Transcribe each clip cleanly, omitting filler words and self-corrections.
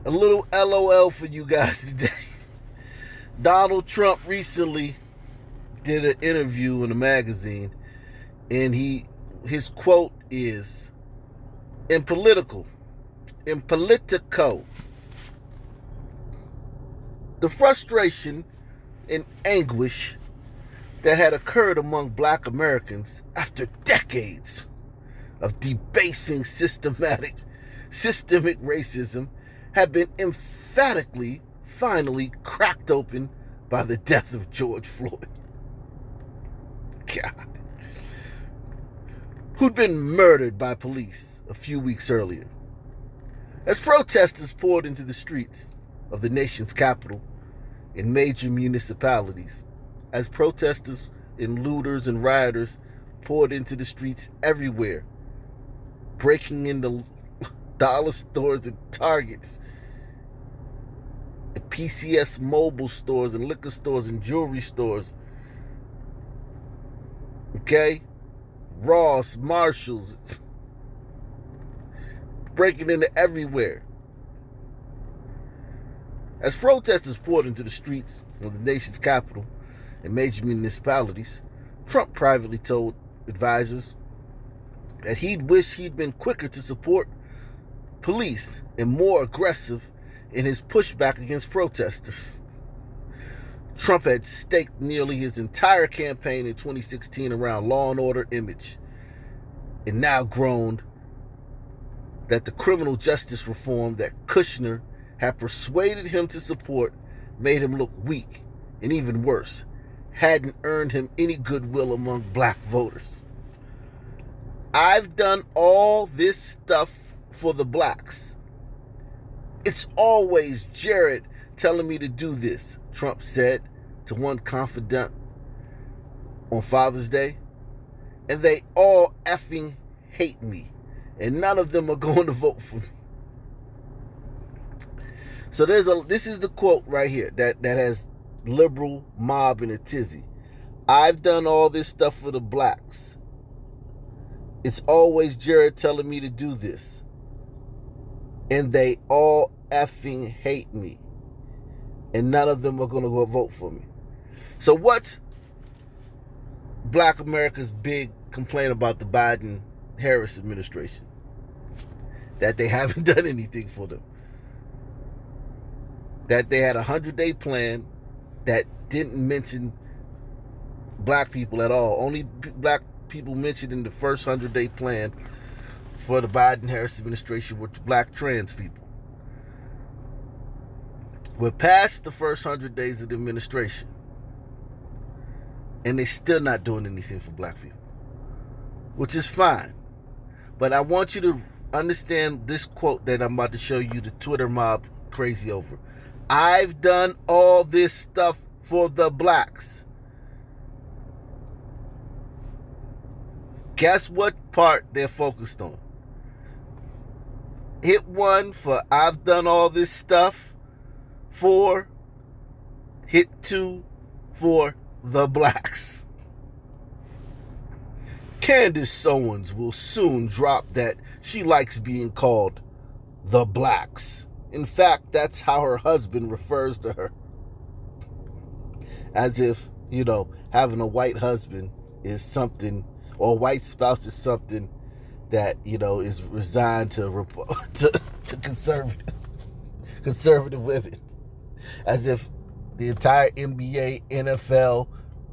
A little LOL for you guys today. Donald Trump recently did an interview in a magazine, and his quote is, in Politico, the frustration and anguish that had occurred among black Americans after decades of debasing systemic racism had been emphatically, finally cracked open by the death of George Floyd. God. Who'd been murdered by police a few weeks earlier. As protesters poured into the streets of the nation's capital in major municipalities, as protesters and looters and rioters poured into the streets everywhere, breaking into dollar stores and Targets, and PCS mobile stores and liquor stores and jewelry stores, okay? Ross, Marshalls, breaking into everywhere. As protesters poured into the streets of the nation's capital and major municipalities, Trump privately told advisors that he'd wish he'd been quicker to support police and more aggressive in his pushback against protesters. Trump had staked nearly his entire campaign in 2016 around law and order image, and now groaned that the criminal justice reform that Kushner had persuaded him to support made him look weak, and even worse, hadn't earned him any goodwill among black voters. I've done all this stuff for the blacks. It's always Jared telling me to do this, Trump said to one confidant on Father's Day. And they all effing hate me, and none of them are going to vote for me. So this is the quote right here that has liberal mob in a tizzy. I've done all this stuff for the blacks. It's always Jared telling me to do this. And they all effing hate me. And none of them are going to go vote for me. So what's black America's big complaint about the Biden-Harris administration? That they haven't done anything for them. That they had a 100-day plan that didn't mention black people at all. Only black people mentioned in the first 100-day plan for the Biden-Harris administration were black trans people. We're past the first 100 days of the administration, and they're still not doing anything for black people, which is fine. But I want you to understand this quote that I'm about to show you the Twitter mob crazy over. I've done all this stuff for the blacks. Guess what part they're focused on? Hit 1 for I've done all this stuff for. Hit 2 for the blacks. Candace Owens will soon drop that she likes being called the blacks. In fact, that's how her husband refers to her. As if, having a white husband is something, or a white spouse is something that, is resigned to conservative women. As if the entire NBA, NFL,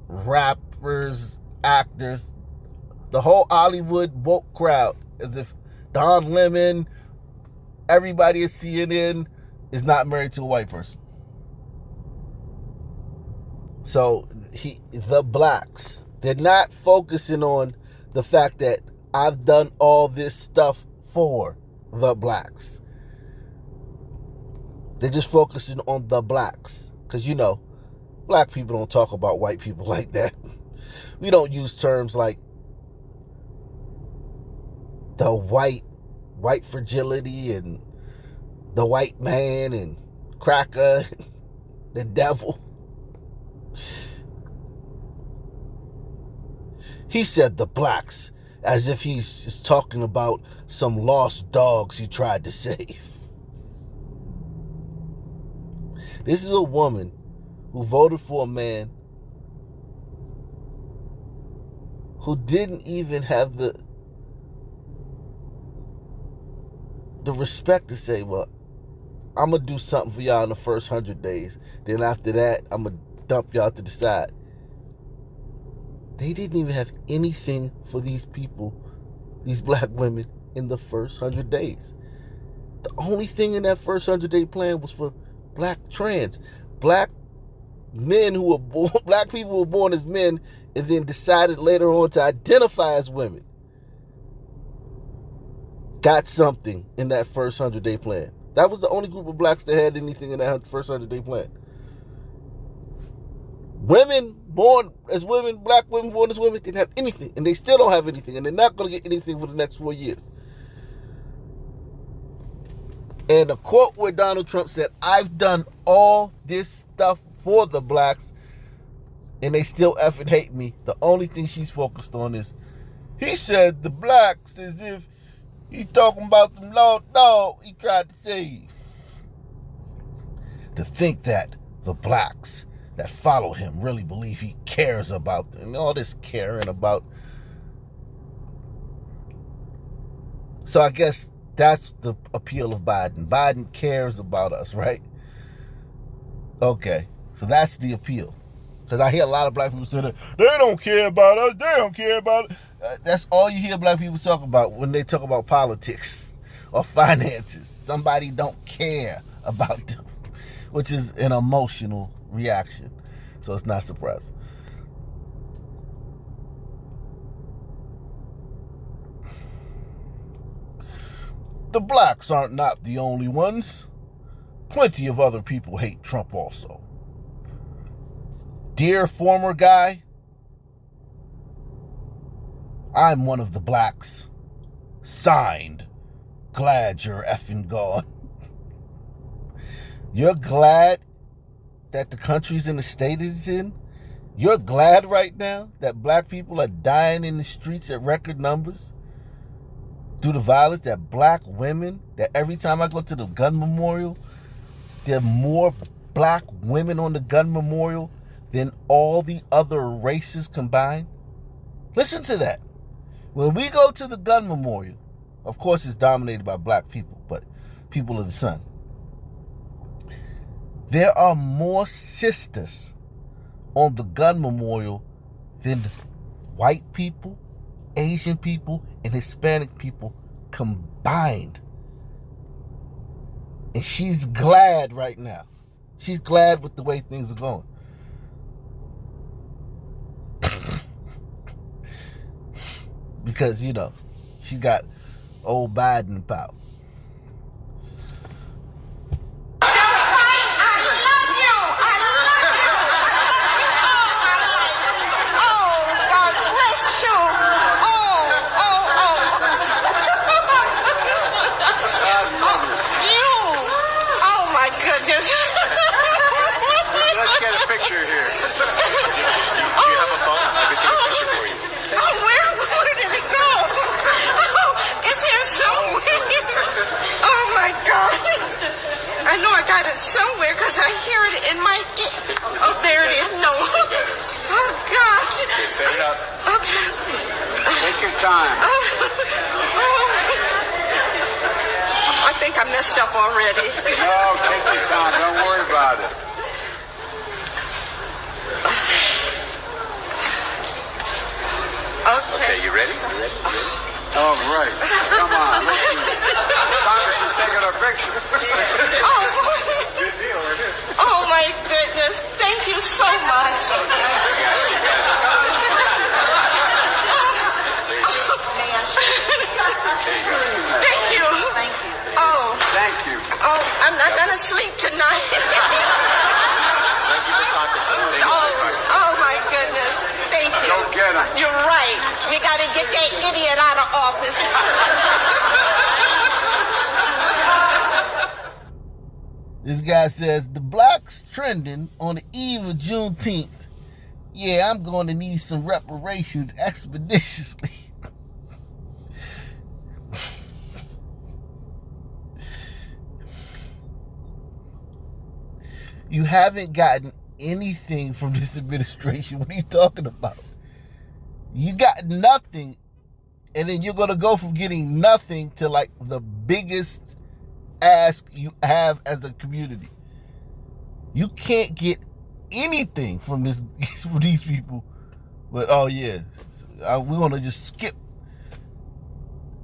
rappers, actors, the whole Hollywood woke crowd, as if Don Lemon, everybody at CNN is not married to a white person. So the blacks, they're not focusing on the fact that I've done all this stuff for the blacks. They're just focusing on the blacks. Because, black people don't talk about white people like that. We don't use terms like the white fragility and the white man and cracker, the devil. He said the blacks as if he's talking about some lost dogs he tried to save. This is a woman who voted for a man who didn't even have the respect to say, well, I'm going to do something for y'all in the first 100 days. Then after that, I'm going to dump y'all to the side. They didn't even have anything for these people, these black women, in the first 100 days. The only thing in that first 100-day plan was for black trans. Black men who were born, black people who were born as men and then decided later on to identify as women got something in that first 100-day plan. That was the only group of blacks that had anything in that first 100-day plan. Women born as women, black women born as women, didn't have anything, and they still don't have anything, and they're not going to get anything for the next 4 years. And a quote where Donald Trump said, I've done all this stuff for the blacks, and they still effing hate me. The only thing she's focused on is, he said the blacks as if he's talking about some lost dog he tried to save. To think that the blacks that follow him really believe he cares about them, and all this caring about. So I guess that's the appeal of Biden. Biden cares about us, right? Okay, so that's the appeal. Because I hear a lot of black people say that they don't care about us, they don't care about it. That's all you hear black people talk about when they talk about politics or finances. Somebody don't care about them, which is an emotional reaction. So it's not surprising. The blacks aren't not the only ones. Plenty of other people hate Trump also. Dear former guy, I'm one of the blacks. Signed, glad you're effing gone. You're glad that the country's in the state it's in? You're glad right now that black people are dying in the streets at record numbers due to violence, that black women, that every time I go to the gun memorial, there are more black women on the gun memorial than all the other races combined? Listen to that. When we go to the gun memorial, of course it's dominated by black people, but people of the sun, there are more sisters on the gun memorial than white people, Asian people, and Hispanic people combined. And she's glad right now. She's glad with the way things are going. Because, you know, she got old Biden in power. Let's get a picture here. Do you have a phone? I could take a picture for you. Oh, where did it go? Oh, it's here somewhere. Oh my God. I know I got it somewhere because I hear it in my ear. Oh, there it is. No. Oh God. Okay, set it up. Okay. Take your time. I think I messed up already. No, take your time. Don't worry about it. Okay, you ready? All right. Come on. Congress is taking a picture. Good deal, isn't it? Oh my goodness. Thank you so much. Thank you. Thank you. Oh. Thank you. Oh, I'm not gonna sleep tonight. Oh my goodness. Thank you. Go get him. You're right. We gotta get that idiot out of office. This guy says, the blacks trending on the eve of Juneteenth. Yeah, I'm going to need some reparations expeditiously. You haven't gotten anything from this administration. What are you talking about? You got nothing, and then you're going to go from getting nothing to like the biggest ask you have as a community. You can't get anything from this from these people. But oh yeah, we're going to just skip.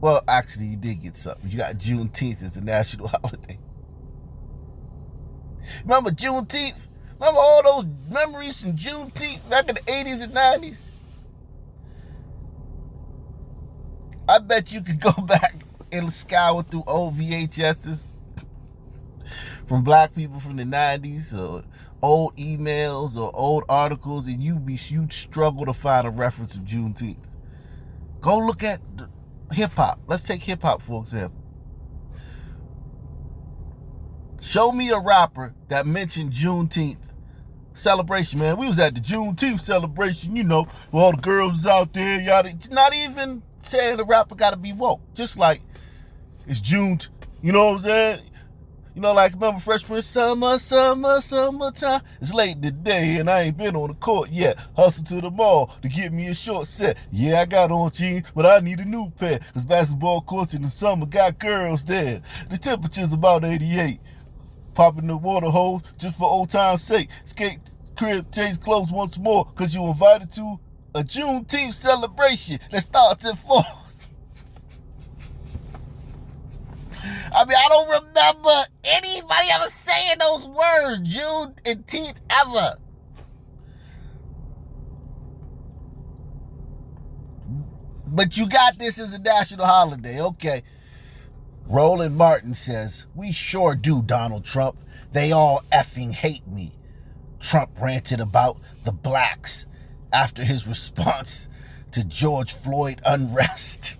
Well, actually, you did get something. You got Juneteenth as a national holiday. Remember Juneteenth? Remember all those memories from Juneteenth back in the 80s and 90s? I bet you could go back and scour through old VHSs from black people from the 90s, or old emails or old articles, and you'd struggle to find a reference of Juneteenth. Go look at hip-hop. Let's take hip-hop, for example. Show me a rapper that mentioned Juneteenth celebration, man. We was at the Juneteenth celebration, you know, with all the girls out there, yada. Not even saying the rapper got to be woke. Just like, it's June, you know what I'm saying? You know, like, remember Fresh Prince, summertime. It's late in the day and I ain't been on the court yet. Hustle to the mall to get me a short set. Yeah, I got on jeans, but I need a new pair. Cause basketball courts in the summer got girls there. The temperature's about 88. Popping the water hose just for old time's sake. Skate crib, change clothes once more. Cause you invited to a Juneteenth celebration that starts at 4. I mean, I don't remember anybody ever saying those words, Juneteenth, ever. But you got this as a national holiday, okay. Roland Martin says, we sure do, Donald Trump. They all effing hate me. Trump ranted about the blacks after his response to George Floyd unrest.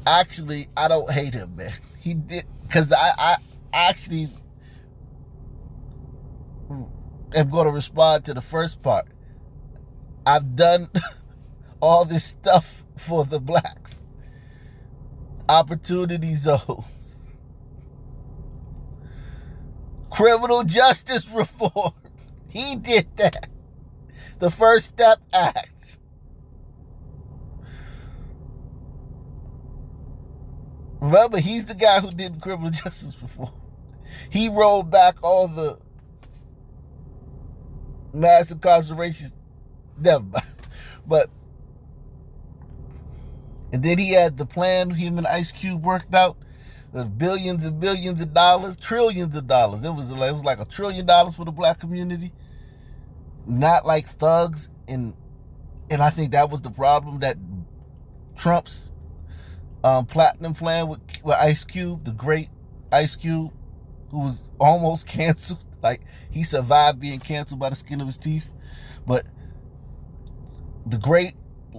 Actually, I don't hate him, man. He did, because I actually am going to respond to the first part. I've done all this stuff for the blacks. Opportunity zones. Criminal justice reform. He did that. The First Step Act. Remember, he's the guy who did criminal justice reform. He rolled back all the mass incarcerations. Never mind. But, and then he had the plan him and Ice Cube worked out. With billions and billions of dollars, trillions of dollars. It was like $1 trillion for the black community. Not like thugs. And I think that was the problem, that Trump's platinum plan with Ice Cube, the great Ice Cube, who was almost canceled. Like, he survived being canceled by the skin of his teeth. But the great,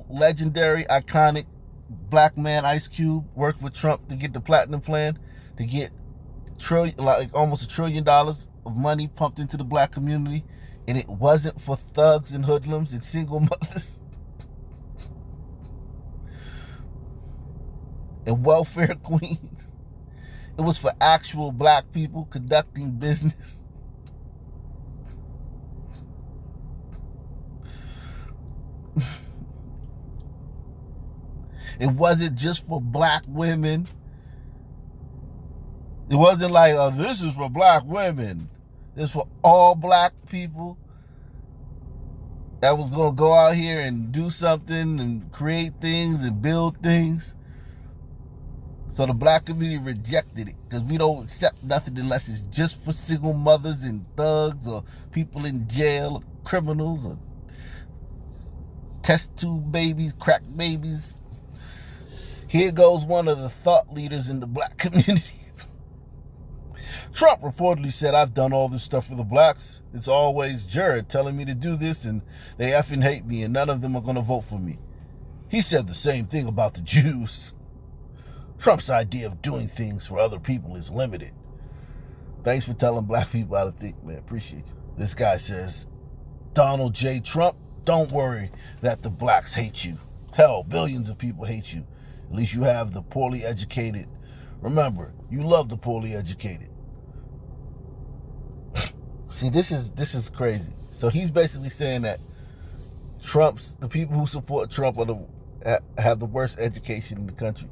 legendary, iconic black man Ice Cube worked with Trump to get the platinum plan, to get almost $1 trillion of money pumped into the black community, and it wasn't for thugs and hoodlums and single mothers and welfare queens. It was for actual black people conducting business. It wasn't just for black women. It wasn't like, oh, this is for black women. It's for all black people that was going to go out here and do something and create things and build things. So the black community rejected it because we don't accept nothing unless it's just for single mothers and thugs or people in jail or criminals or test tube babies, crack babies. Here goes one of the thought leaders in the black community. Trump reportedly said, I've done all this stuff for the blacks. It's always Jared telling me to do this and they effing hate me and none of them are going to vote for me. He said the same thing about the Jews. Trump's idea of doing things for other people is limited. Thanks for telling black people how to think, man. Appreciate you. This guy says, Donald J. Trump, don't worry that the blacks hate you. Hell, billions of people hate you. At least you have the poorly educated. Remember, you love the poorly educated. See, this is crazy. So he's basically saying that the people who support Trump have the worst education in the country,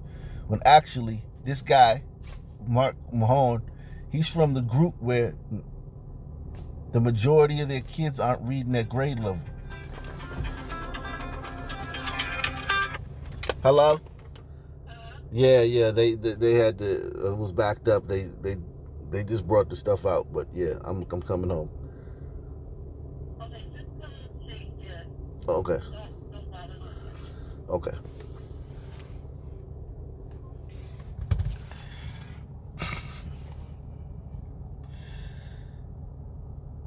when actually this guy, Mark Mahone, he's from the group where the majority of their kids aren't reading at grade level. Hello? Yeah. They had to. It was backed up. They just brought the stuff out. But yeah, I'm coming home. Okay. Okay.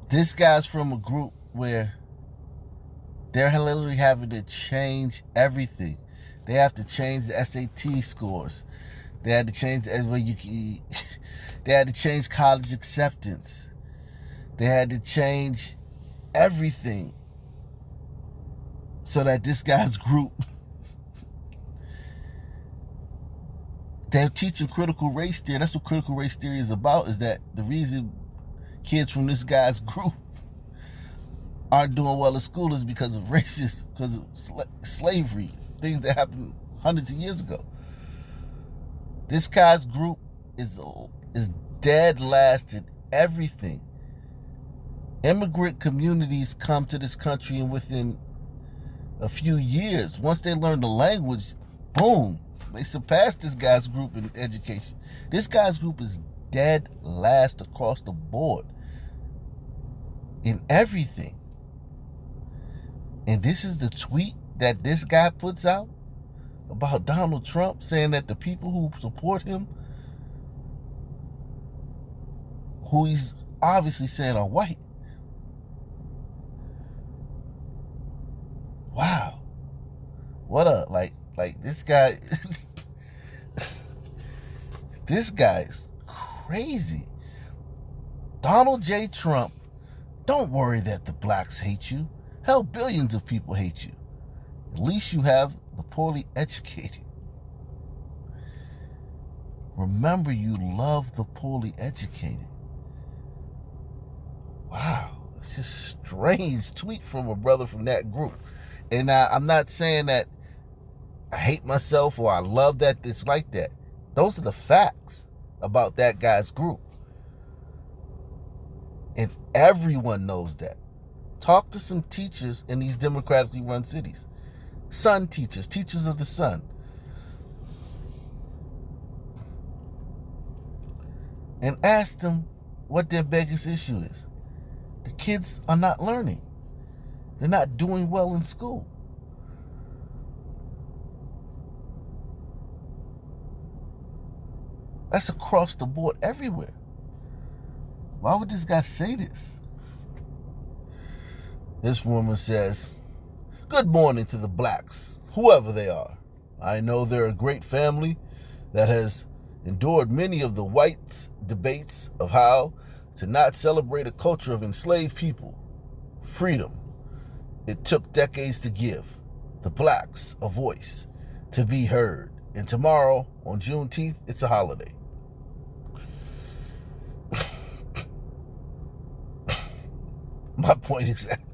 This guy's from a group where they're literally having to change everything. They have to change the SAT scores. They had to change they had to change college acceptance. They had to change everything so that this guy's group, they're teaching critical race theory. That's what critical race theory is about, is that the reason kids from this guy's group aren't doing well in school is because of racist, because of slavery, things that happened hundreds of years ago. This guy's group is dead last in everything. Immigrant communities come to this country, and within a few years, once they learn the language, boom, they surpass this guy's group in education. This guy's group is dead last across the board in everything. And this is the tweet that this guy puts out about Donald Trump, saying that the people who support him, who he's obviously saying are white. Wow. What a, like this guy, this guy's crazy. Donald J. Trump, don't worry that the blacks hate you. Hell, billions of people hate you. At least you have the poorly educated. Remember, you love the poorly educated. Wow. It's just a strange tweet from a brother from that group. And I'm not saying that I hate myself or I love that it's like that. Those are the facts about that guy's group. And everyone knows that. Talk to some teachers in these democratically run cities. Sun teachers, teachers of the sun. And ask them what their biggest issue is. The kids are not learning. They're not doing well in school. That's across the board everywhere. Why would this guy say this? This woman says, "Good morning to the blacks, whoever they are. I know they're a great family that has endured many of the whites' debates of how to not celebrate a culture of enslaved people. Freedom. It took decades to give the blacks a voice, to be heard. And tomorrow, on Juneteenth, it's a holiday." My point exactly.